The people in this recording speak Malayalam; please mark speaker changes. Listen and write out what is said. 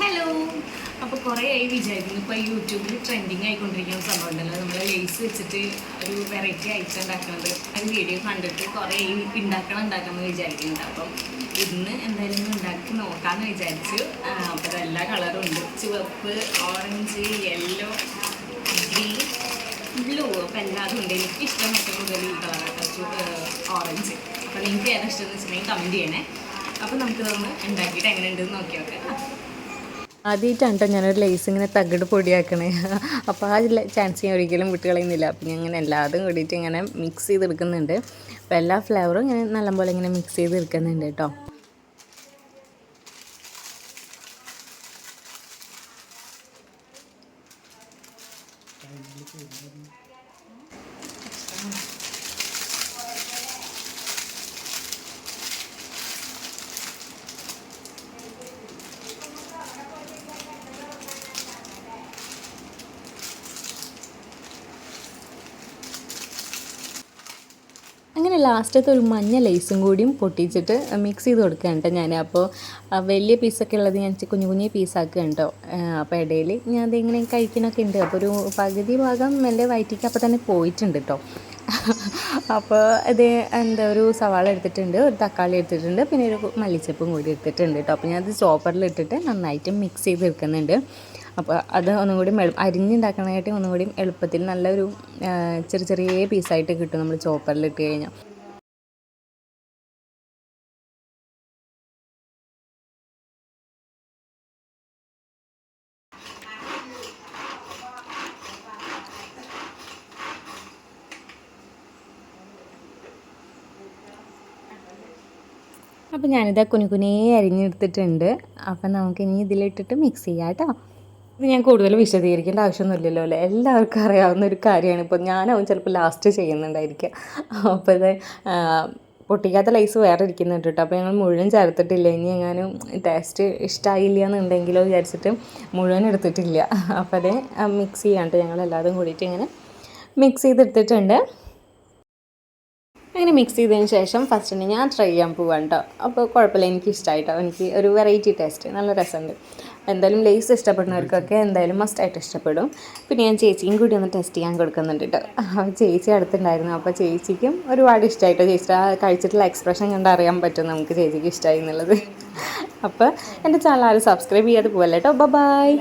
Speaker 1: ഹലോ. അപ്പോൾ കുറേ ആയി വിചാരിക്കുന്നു, ഇപ്പോൾ യൂട്യൂബിൽ ട്രെൻഡിങ് ആയിക്കൊണ്ടിരിക്കുന്ന സംഭവം ഉണ്ടല്ലോ, നമ്മൾ ലേസ് വെച്ചിട്ട് ഒരു വെറൈറ്റി ഐറ്റം ഉണ്ടാക്കുന്നത്. അത് വീഡിയോ കണ്ടിട്ട് കുറേ ഉണ്ടാക്കണം വിചാരിക്കുന്നുണ്ട്. അപ്പം ഇന്ന് എന്തായാലും ഉണ്ടാക്കി നോക്കാമെന്ന് വിചാരിച്ചു. അപ്പോൾ എല്ലാ കളറും ഉണ്ട്, ചുവപ്പ്, ഓറഞ്ച്, യെല്ലോ, ഗ്രീൻ, ബ്ലൂ. അപ്പോൾ എല്ലാതും ഉണ്ട്. എനിക്ക് ഇഷ്ടം ഏറ്റവും കൂടുതൽ ഈ കളറാട്ടോ, ഓറഞ്ച്. അപ്പോൾ നിങ്ങൾക്ക് ഏതാ ഇഷ്ടം എന്ന് വെച്ചിട്ടുണ്ടെങ്കിൽ കമൻറ്റ് ചെയ്യണേ. അപ്പോൾ നമുക്കിതൊന്ന് ഉണ്ടാക്കിയിട്ട് എങ്ങനെ ഉണ്ടെന്ന് നോക്കി നോക്കാം.
Speaker 2: ആദ്യമായിട്ടാണ് കേട്ടോ ഞാനൊരു ലേസ് ഇങ്ങനെ തകിട് പൊടിയാക്കണേ. അപ്പോൾ ആ ചാൻസ് ഞാൻ ഒരിക്കലും വിട്ടുകളയുന്നില്ല. അപ്പോൾ ഞാൻ ഇങ്ങനെ എല്ലാതും കൂടിയിട്ട് ഇങ്ങനെ മിക്സ് ചെയ്തെടുക്കുന്നുണ്ട്. അപ്പോൾ എല്ലാ ഫ്ലേവറും ഇങ്ങനെ നല്ലപോലെ ഇങ്ങനെ മിക്സ് ചെയ്തെടുക്കുന്നുണ്ട് കേട്ടോ. അങ്ങനെ ലാസ്റ്റത്തെ ഒരു മഞ്ഞ ലേസും കൂടിയും പൊട്ടിച്ചിട്ട് മിക്സ് ചെയ്ത് കൊടുക്കുകയാണ് കേട്ടോ ഞാൻ. അപ്പോൾ വലിയ പീസൊക്കെ ഉള്ളത് ഞാൻ കുഞ്ഞു കുഞ്ഞു പീസാക്കുകയാണ് കേട്ടോ. അപ്പോൾ ഇടയിൽ ഞാൻ അതിങ്ങനെ കഴിക്കണമൊക്കെ ഉണ്ട്. അപ്പോൾ ഒരു പകുതി ഭാഗം എൻ്റെ വയറ്റിക്ക് അപ്പോൾ തന്നെ പോയിട്ടുണ്ട് കേട്ടോ. അപ്പോൾ ഇത് ഒരു സവാള എടുത്തിട്ടുണ്ട്, ഒരു തക്കാളി എടുത്തിട്ടുണ്ട്, പിന്നെ ഒരു മല്ലിച്ചപ്പും കൂടി എടുത്തിട്ടുണ്ട് കേട്ടോ. അപ്പോൾ ഞാനത് ചോപ്പറിൽ ഇട്ടിട്ട് നന്നായിട്ട് മിക്സ് ചെയ്ത് എടുക്കുന്നുണ്ട്. അപ്പോൾ അത് ഒന്നും കൂടി അരിഞ്ഞുണ്ടാക്കണമായിട്ട് ഒന്നും കൂടി എളുപ്പത്തിൽ നല്ലൊരു ചെറിയ പീസായിട്ട് കിട്ടും നമ്മൾ ചോപ്പറിൽ ഇട്ട് കഴിഞ്ഞാൽ. അപ്പോൾ ഞാനിത് കുനുകുനേ അരിഞ്ഞെടുത്തിട്ടുണ്ട്. അപ്പം നമുക്കിനി ഇതിലിട്ടിട്ട് മിക്സ് ചെയ്യാം കേട്ടോ. ഇത് ഞാൻ കൂടുതൽ വിശദീകരിക്കേണ്ട ആവശ്യമൊന്നുമില്ലല്ലോ അല്ലേ, എല്ലാവർക്കും അറിയാവുന്ന ഒരു കാര്യമാണ്. ഇപ്പോൾ ഞാനാവും ചിലപ്പോൾ ലാസ്റ്റ് ചെയ്യുന്നുണ്ടായിരിക്കുക. അപ്പോൾ ഇത് പൊട്ടിക്കാത്ത ലൈസ് വേറെ ഇരിക്കുന്നുണ്ട് കേട്ടോ. അപ്പോൾ ഞങ്ങൾ മുഴുവൻ ചേർത്തിട്ടില്ല. ഇനി എങ്ങാനും ടേസ്റ്റ് ഇഷ്ടമായില്ല എന്നുണ്ടെങ്കിലോ വിചാരിച്ചിട്ട് മുഴുവൻ എടുത്തിട്ടില്ല. അപ്പോൾ അത് മിക്സ് ചെയ്യാണ്ട് ഞങ്ങൾ എല്ലാതും കൂടിയിട്ട് ഇങ്ങനെ മിക്സ് ചെയ്തെടുത്തിട്ടുണ്ട്. അങ്ങനെ മിക്സ് ചെയ്തതിന് ശേഷം ഫസ്റ്റ് ഞാൻ ട്രൈ ചെയ്യാൻ പോവാണ് കേട്ടോ. അപ്പോൾ കുഴപ്പമില്ല, എനിക്ക് ഇഷ്ടമായിട്ടോ. എനിക്ക് ഒരു വെറൈറ്റി ടേസ്റ്റ്, നല്ല രസമുണ്ട്. എന്തായാലും ലേസ് ഇഷ്ടപ്പെടുന്നവർക്കൊക്കെ എന്തായാലും മസ്റ്റായിട്ട് ഇഷ്ടപ്പെടും. പിന്നെ ഞാൻ ചേച്ചിയും കൂടി ഒന്ന് ടെസ്റ്റ് ചെയ്യാൻ കൊടുക്കുന്നുണ്ട് കേട്ടോ. ചേച്ചി അടുത്തുണ്ടായിരുന്നു. അപ്പോൾ ചേച്ചിക്കും ഒരുപാട് ഇഷ്ടമായിട്ടോ. ചേച്ചി കഴിച്ചിട്ടുള്ള എക്സ്പ്രഷൻ കണ്ട് അറിയാൻ പറ്റും നമുക്ക് ചേച്ചിക്ക് ഇഷ്ടമായി എന്നുള്ളത്. അപ്പോൾ എൻ്റെ ചാനൽ ആരും സബ്സ്ക്രൈബ് ചെയ്യാതെ പോകല്ലേ കേട്ടോ. ബൈ.